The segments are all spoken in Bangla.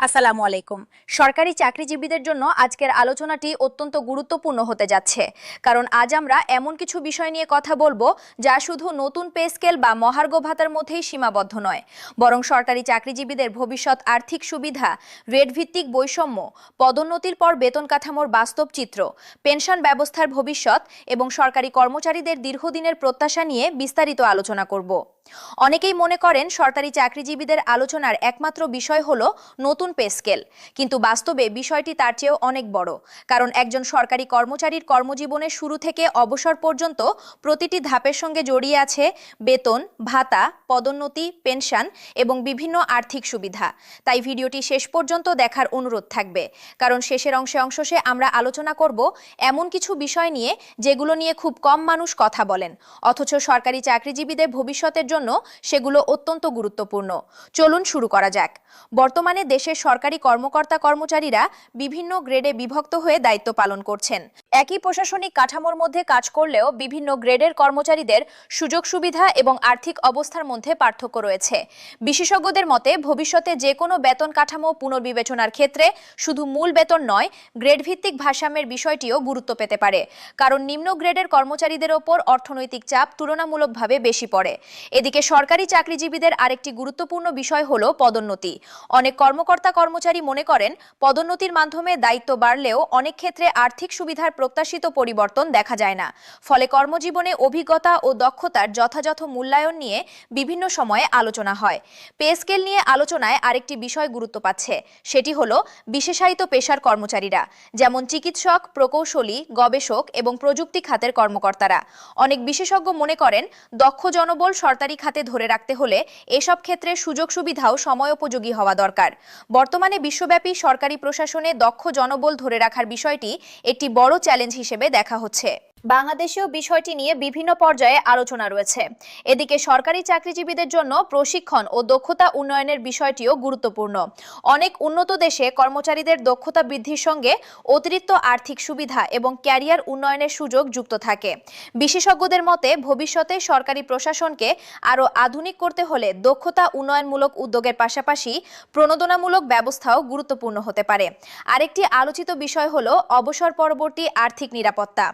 আসসালামু আলাইকুম। সরকারি চাকরিজীবীদের জন্য আজকের আলোচনাটি অত্যন্ত গুরুত্বপূর্ণ হতে যাচ্ছে, কারণ আজ আমরা এমন কিছু বিষয় নিয়ে কথা বলবো যা শুধু নতুন পে স্কেল বা মহার্ঘ ভাতার মধ্যেই সীমাবদ্ধ নয়, বরং সরকারি চাকরিজীবীদের ভবিষ্যৎ আর্থিক সুবিধা, রেট ভিত্তিক বৈষম্য, পদোন্নতির পর বেতন কাঠামোর বাস্তব চিত্র, পেনশন ব্যবস্থার ভবিষ্যৎ এবং সরকারি কর্মচারীদের দীর্ঘদিনের প্রত্যাশা নিয়ে বিস্তারিত আলোচনা করব। অনেকেই মনে করেন সরকারি চাকরিজীবীদের আলোচনার একমাত্র বিষয় হলো নতুন পে স্কেল, কিন্তু বাস্তবে বিষয়টি তার চেয়েও অনেক বড়। কারণ একজন সরকারি কর্মচারীর কর্মজীবনের শুরু থেকে অবসর পর্যন্ত প্রতিটি ধাপের সঙ্গে জড়িয়ে আছে বেতন, ভাতা, পদোন্নতি, পেনশন এবং বিভিন্ন আর্থিক সুবিধা। তাই ভিডিওটি শেষ পর্যন্ত দেখার অনুরোধ থাকবে, কারণ শেষের অংশে আমরা আলোচনা করব এমন কিছু বিষয় নিয়ে যেগুলো নিয়ে খুব কম মানুষ কথা বলেন, অথচ সরকারি চাকরিজীবীদের ভবিষ্যতের জন্য সেগুলো অত্যন্ত গুরুত্বপূর্ণ। চলুন শুরু করা যাক। বর্তমানে দেশের সরকারি কর্মকর্তা কর্মচারীরা বিভিন্ন গ্রেডে বিভক্ত হয়ে দায়িত্ব পালন করছেন। একই প্রশাসনিক কাঠামোর মধ্যে কাজ করলেও বিভিন্ন গ্রেডের কর্মচারীদের সুযোগ সুবিধা এবং আর্থিক অবস্থার মধ্যে পার্থক্য রয়েছে। বিশেষজ্ঞদের মতে ভবিষ্যতে যে কোনো বেতন কাঠামো পুনর্বিবেচনার ক্ষেত্রে শুধু মূল বেতন নয়, গ্রেড ভিত্তিক ভারসাম্যের বিষয়টিও গুরুত্ব পেতে পারে, কারণ নিম্ন গ্রেডের কর্মচারীদের ওপর অর্থনৈতিক চাপ তুলনামূলকভাবে বেশি পড়ে। এদিকে সরকারি চাকরিজীবীদের আরেকটি গুরুত্বপূর্ণ বিষয় হলো পদোন্নতি। অনেক কর্মকর্তা কর্মচারী মনে করেন পদোন্নতির মাধ্যমে দায়িত্ব বাড়লেও অনেক ক্ষেত্রে আর্থিক সুবিধার প্রত্যাশিত পরিবর্তন দেখা যায় না। ফলে কর্মজীবনে অভিজ্ঞতা ও দক্ষতার যথাযথ মূল্যায়ন নিয়ে বিভিন্ন সময়ে আলোচনা হয়। পে স্কেল নিয়ে আলোচনায় আরেকটি বিষয় গুরুত্ব পাচ্ছে, সেটি হলো বিশেষায়িত পেশার কর্মচারীরা, যেমন চিকিৎসক, প্রকৌশলী, গবেষক এবং প্রযুক্তি খাতের কর্মকর্তারা। অনেক বিশেষজ্ঞ মনে করেন দক্ষ জনবল সরকারি খাতে ধরে রাখতে হলে এসব ক্ষেত্রে সুযোগ সুবিধাও সময়োপযোগী হওয়া দরকার। বর্তমানে বিশ্বব্যাপী সরকারি প্রশাসনে দক্ষ জনবল ধরে রাখার বিষয়টি একটি বড় চ্যালেঞ্জ হিসেবে দেখা হচ্ছে। বাংলাদেশেও বিষয়টি নিয়ে বিভিন্ন পর্যায়ে আলোচনা রয়েছে। এদিকে সরকারি চাকরিজীবীদের জন্য প্রশিক্ষণ ও দক্ষতা উন্নয়নের বিষয়টিও গুরুত্বপূর্ণ। অনেক উন্নত দেশে কর্মচারীদের দক্ষতা বৃদ্ধির সঙ্গে অতিরিক্ত আর্থিক সুবিধা এবং ক্যারিয়ার উন্নয়নের সুযোগ যুক্ত থাকে। বিশেষজ্ঞদের মতে ভবিষ্যতে সরকারি প্রশাসনকে আরও আধুনিক করতে হলে দক্ষতা উন্নয়নমূলক উদ্যোগের পাশাপাশি প্রণোদনামূলক ব্যবস্থাও গুরুত্বপূর্ণ হতে পারে। আরেকটি আলোচিত বিষয় হলো অবসর পরবর্তী আর্থিক নিরাপত্তা।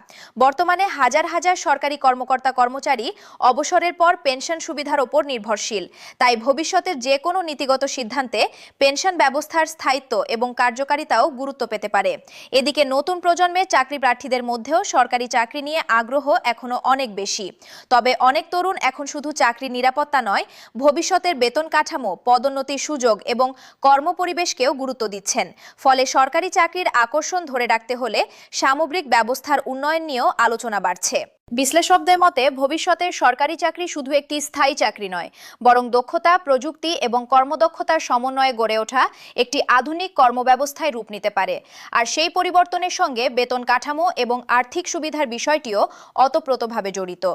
বর্তমানে হাজার হাজার সরকারি কর্মকর্তা কর্মচারী অবসরের পর পেনশন সুবিধার ওপর নির্ভরশীল। তাই ভবিষ্যতের যে কোনো নীতিগত সিদ্ধান্তে পেনশন ব্যবস্থার স্থায়িত্ব এবং কার্যকারিতাও গুরুত্ব পেতে পারে। এদিকে নতুন প্রজন্মের চাকরি প্রার্থীদের মধ্যেও সরকারি চাকরি নিয়ে আগ্রহ এখনো অনেক বেশি। তবে অনেক তরুণ এখন শুধু চাকরির নিরাপত্তা নয়, ভবিষ্যতের বেতন কাঠামো, পদোন্নতির সুযোগ এবং কর্মপরিবেশকেও গুরুত্ব দিচ্ছেন। ফলে সরকারি চাকরির আকর্ষণ ধরে রাখতে হলে সামগ্রিক ব্যবস্থার উন্নয়ন নিয়েও আলোচনা বাড়ছে। বিশ্লেষকদের মতে ভবিষ্যতের সরকারি চাকরি শুধু একটি স্থায়ী চাকরি নয়, বরং দক্ষতা, প্রযুক্তি এবং কর্মদক্ষতার সমন্বয়ে গড়ে ওঠা একটি আধুনিক কর্মব্যবস্থায় রূপ নিতে পারে। আর সেই পরিবর্তনের সঙ্গে বেতন কাঠামো এবং আর্থিক সুবিধার বিষয়টিও ওতপ্রোতভাবে জড়িত।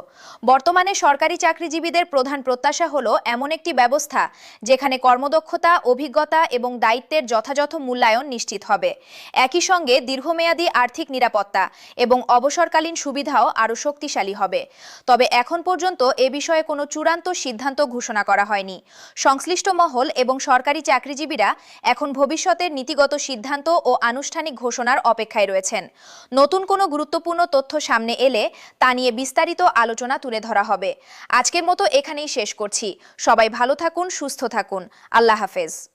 বর্তমানে সরকারি চাকরিজীবীদের প্রধান প্রত্যাশা হলো এমন একটি ব্যবস্থা যেখানে কর্মদক্ষতা, অভিজ্ঞতা এবং দায়িত্বের যথাযথ মূল্যায়ন নিশ্চিত হবে। একই সঙ্গে দীর্ঘমেয়াদী আর্থিক নিরাপত্তা এবং অবসরকালীন সুবিধাও আরও শক্তিশালী হবে। তবে এখন পর্যন্ত এ বিষয়ে কোনো চূড়ান্ত সিদ্ধান্ত ঘোষণা করা হয়নি। সংশ্লিষ্ট মহল এবং সরকারি চাকরিজীবীরা এখন ভবিষ্যতের নীতিগত সিদ্ধান্ত ও আনুষ্ঠানিক ঘোষণার অপেক্ষায় রয়েছেন। নতুন কোনো গুরুত্বপূর্ণ তথ্য সামনে এলে তা নিয়ে বিস্তারিত আলোচনা তুলে ধরা হবে। আজকের মতো এখানেই শেষ করছি। সবাই ভালো থাকুন, সুস্থ থাকুন। আল্লাহ হাফেজ।